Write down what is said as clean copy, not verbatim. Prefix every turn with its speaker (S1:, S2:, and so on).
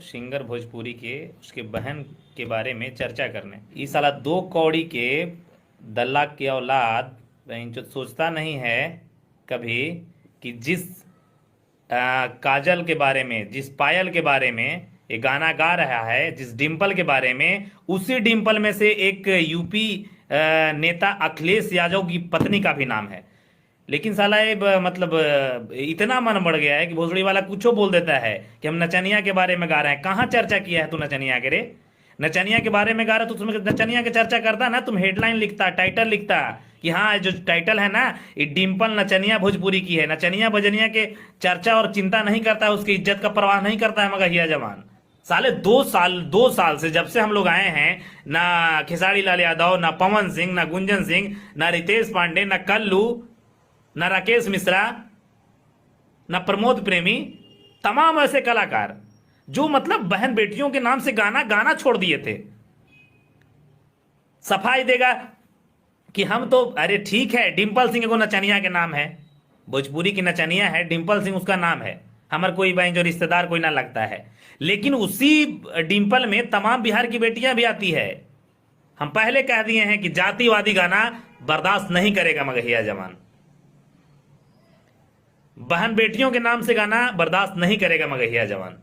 S1: Singer Bhojpuri के उसके बहन के बारे में चर्चा करने। ये साला दो कौड़ी के दल्ला की औलाद जो सोचता नहीं है कभी कि जिस काजल के बारे में, जिस पायल के बारे में ये गाना गा रहा है, जिस डिम्पल के बारे में, उसी डिम्पल में से एक यूपी नेता अखिलेश यादव की पत्नी का भी नाम है। लेकिन साला ये मतलब इतना मन बढ़ गया है कि भोसड़ी वाला कुछो बोल देता है कि हम नचनिया के बारे में गा रहे हैं। कहाँ चर्चा किया है तू नचनिया के रे? नचनिया के बारे में गा रहा तो तुम्हें नचनिया की चर्चा करता ना, तुम हेडलाइन लिखता, टाइटल लिखता कि हाँ जो टाइटल है ना ये डिम्पल नचनिया भोजपुरी की है। नचनिया भजनिया के चर्चा और चिंता नहीं करता है, उसकी इज्जत का परवाह नहीं करता है मगहिया जवान। साले 2 साल से जब से हम लोग आए हैं, ना खेसारी लाल यादव, ना पवन सिंह, ना गुंजन सिंह, ना रितेश पांडे, ना कल्लू, ना राकेश मिश्रा, ना प्रमोद प्रेमी, तमाम ऐसे कलाकार जो मतलब बहन बेटियों के नाम से गाना गाना छोड़ दिए थे। सफाई देगा कि हम तो, अरे ठीक है डिम्पल सिंह को नचनिया के नाम है, भोजपुरी की नचनिया है, डिम्पल सिंह उसका नाम है, हमारे कोई बहन जो रिश्तेदार कोई ना लगता है। लेकिन उसी डिम्पल में तमाम बिहार की बेटियां भी आती है। हम पहले कह दिए हैं कि जातिवादी गाना बर्दाश्त नहीं करेगा मगहिया जवान। बहन बेटियों के नाम से गाना बर्दाश्त नहीं करेगा मगहिया जवान।